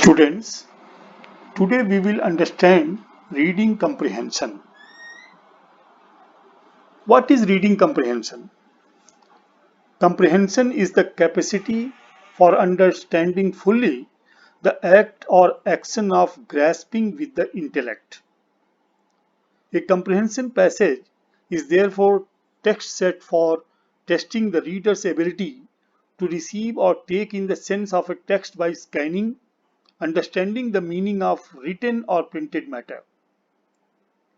Students, today we will understand reading comprehension. What is reading comprehension? Comprehension is the capacity for understanding fully the act or action of grasping with the intellect. A comprehension passage is therefore text set for testing the reader's ability to receive or take in the sense of a text by scanning, understanding the meaning of written or printed matter,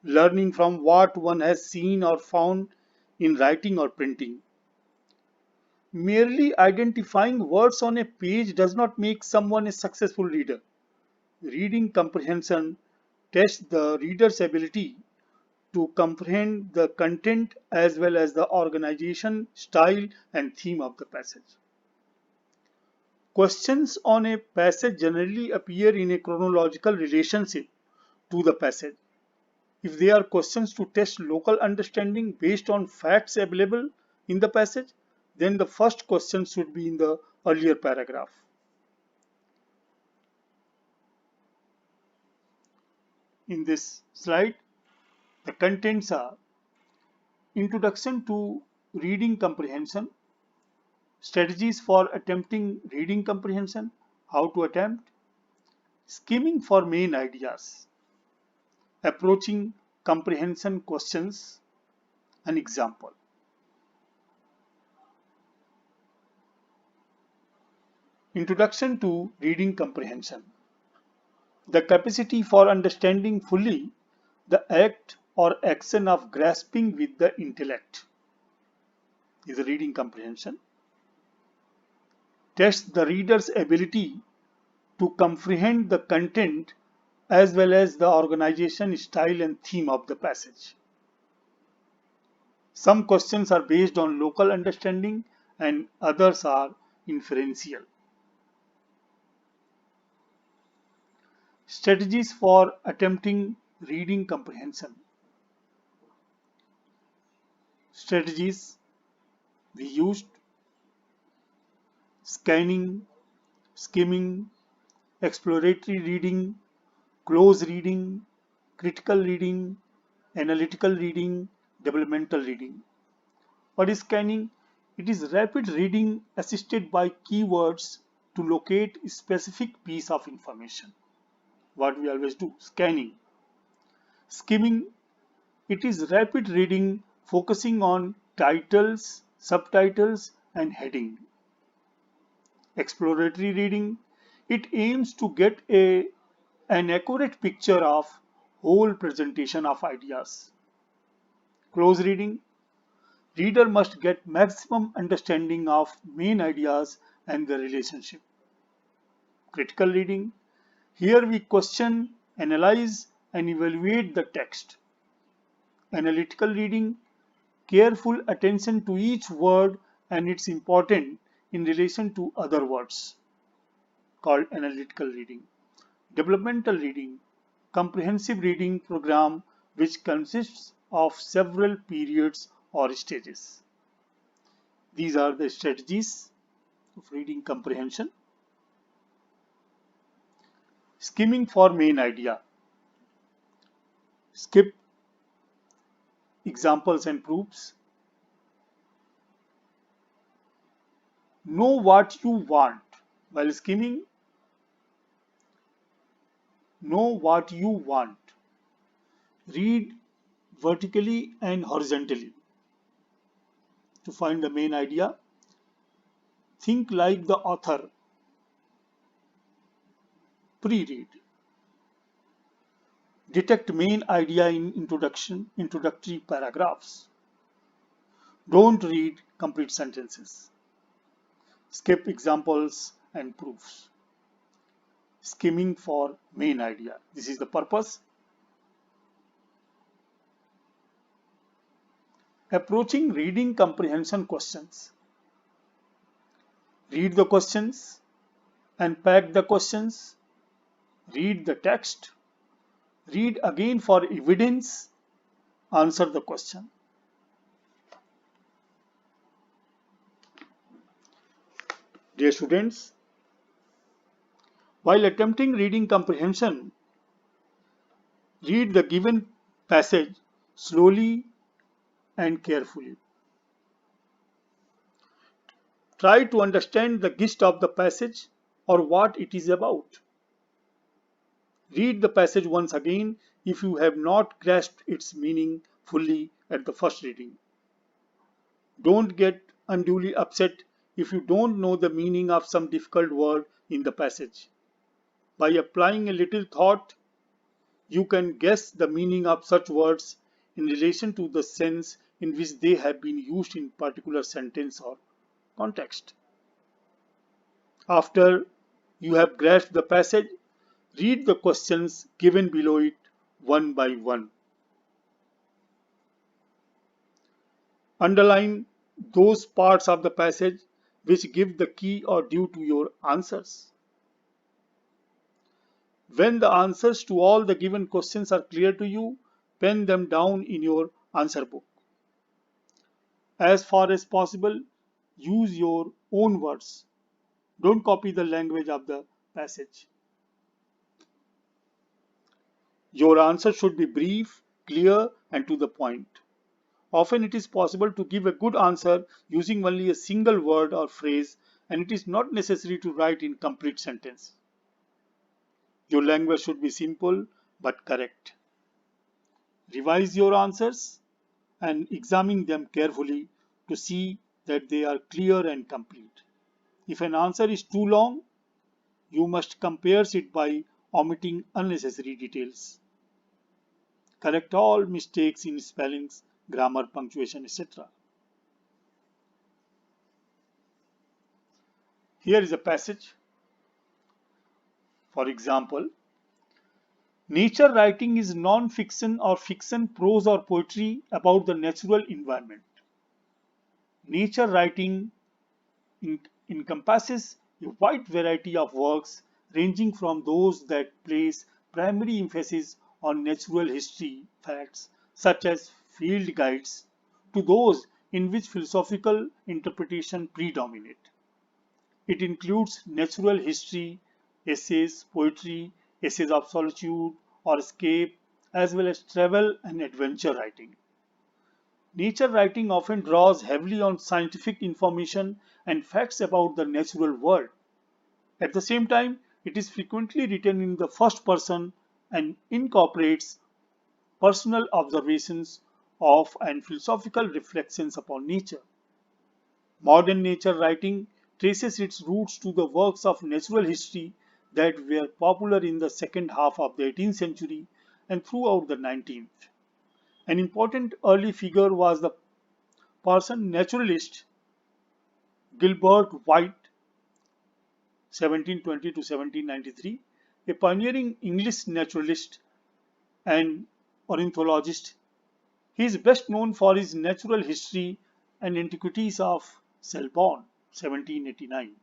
learning from what one has seen or found in writing or printing. Merely identifying words on a page does not make someone a successful reader. Reading comprehension tests the reader's ability to comprehend the content as well as the organization, style, and theme of the passage. Questions on a passage generally appear in a chronological relationship to the passage. If they are questions to test local understanding based on facts available in the passage, then the first question should be in the earlier paragraph. In this slide, the contents are introduction to reading comprehension, strategies for attempting reading comprehension, how to attempt, skimming for main ideas, approaching comprehension questions, an example. Introduction to reading comprehension. The capacity for understanding fully the act or action of grasping with the intellect is a reading comprehension. Tests the reader's ability to comprehend the content as well as the organization, style, and theme of the passage. Some questions are based on local understanding and others are inferential. Strategies for attempting reading comprehension. Strategies we used: scanning, skimming, exploratory reading, close reading, critical reading, analytical reading, developmental reading. What is scanning? It is rapid reading assisted by keywords to locate a specific piece of information. What we always do, scanning. Skimming, it is rapid reading focusing on titles, subtitles, and heading. Exploratory reading, it aims to get an accurate picture of whole presentation of ideas. Close reading, reader must get maximum understanding of main ideas and the relationship. Critical reading, here we question, analyze, and evaluate the text. Analytical reading, careful attention to each word and its importance in relation to other words, called analytical reading. Developmental reading, comprehensive reading program which consists of several periods or stages. These are the strategies of reading comprehension. Skimming for main idea. Skip examples and proofs. Know what you want. While skimming, know what you want. Read vertically and horizontally to find the main idea. Think like the author. Pre-read. Detect main idea in introductory paragraphs. Don't read complete sentences. Skip examples and proofs. Skimming for main idea. This is the purpose. Approaching reading comprehension questions. Read the questions, unpack the questions, read the text, read again for evidence, answer the question. Dear students, While attempting reading comprehension, read the given passage slowly and carefully. Try to understand the gist of the passage or what it is about. Read the passage once again if you have not grasped its meaning fully at the first reading. Don't get unduly upset if you don't know the meaning of some difficult word in the passage. By applying a little thought, you can guess the meaning of such words in relation to the sense in which they have been used in particular sentence or context. After you have grasped the passage, read the questions given below it one by one. Underline those parts of the passage which give the key or due to your answers. When the answers to all the given questions are clear to you, pen them down in your answer book. As far as possible, use your own words. Don't copy the language of the passage. Your answer should be brief, clear, and to the point. Often it is possible to give a good answer using only a single word or phrase, and it is not necessary to write in complete sentence. Your language should be simple but correct. Revise your answers and examine them carefully to see that they are clear and complete. If an answer is too long, you must compare it by omitting unnecessary details. Correct all mistakes in spellings, grammar, punctuation, etc. Here is a passage. For example, nature writing is non-fiction or fiction, prose or poetry about the natural environment. Nature writing encompasses a wide variety of works ranging from those that place primary emphasis on natural history facts such as field guides to those in which philosophical interpretation predominate. It includes natural history, essays, poetry, essays of solitude or escape, as well as travel and adventure writing. Nature writing often draws heavily on scientific information and facts about the natural world. At the same time, it is frequently written in the first person and incorporates personal observations of and philosophical reflections upon nature. Modern nature writing traces its roots to the works of natural history that were popular in the second half of the 18th century and throughout the 19th. An important early figure was the Parson naturalist Gilbert White (1720 to 1793), a pioneering English naturalist and ornithologist. He is best known for his Natural History and Antiquities of Selborne (1789).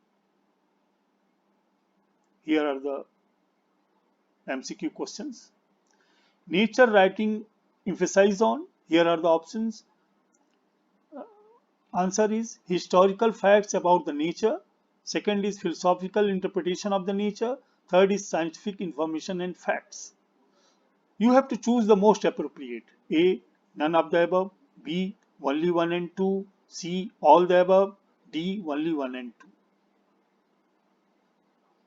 Here are the MCQ questions. Nature writing emphasize on. Here are the options. Answer is historical facts about the nature. Second is philosophical interpretation of the nature. Third is scientific information and facts. You have to choose the most appropriate. A. None of the above. B. Only one and two. C. All the above. D. Only one and two.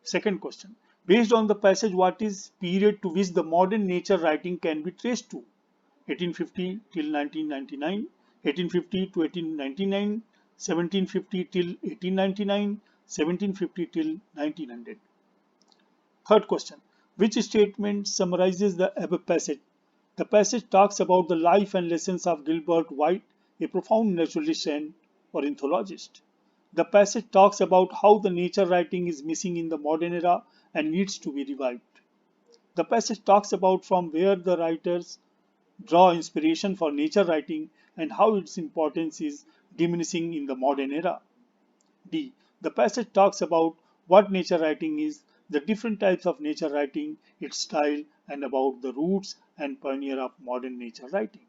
Second question. Based on the passage, what is period to which the modern nature writing can be traced to? 1850 till 1999, 1850 to 1899, 1750 till 1899, 1750 till 1900. Third question. Which statement summarizes the above passage? The passage talks about the life and lessons of Gilbert White, a profound naturalist and ornithologist. The passage talks about how the nature writing is missing in the modern era and needs to be revived. The passage talks about from where the writers draw inspiration for nature writing and how its importance is diminishing in the modern era. D. The passage talks about what nature writing is, the different types of nature writing, its style, and about the roots and pioneer of modern nature writing.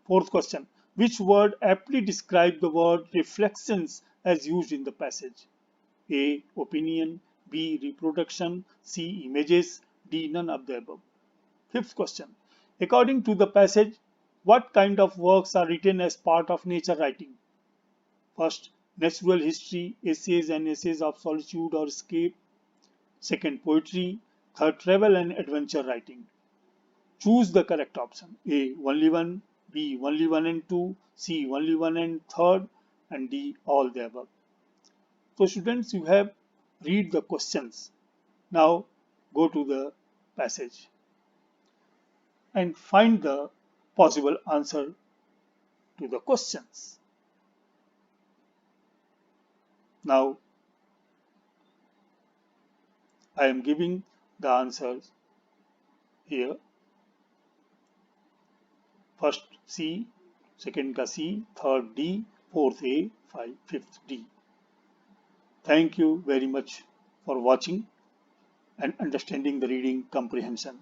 Fourth question. Which word aptly describes the word reflections as used in the passage? A. Opinion. B. Reproduction, C. Images, D. None of the above. Fifth question. According to the passage, what kind of works are written as part of nature writing? First, natural history, essays and essays of solitude or escape. Second, poetry. Third, travel and adventure writing. Choose the correct option. A. Only one. B. Only one and two. C. Only one and third. And D. All the above. So students, you have read the questions. Now go to the passage and find the possible answer to the questions. Now I am giving the answers here. First C, second का C, third D, fourth A, fifth D. Thank you very much for watching and understanding the reading comprehension.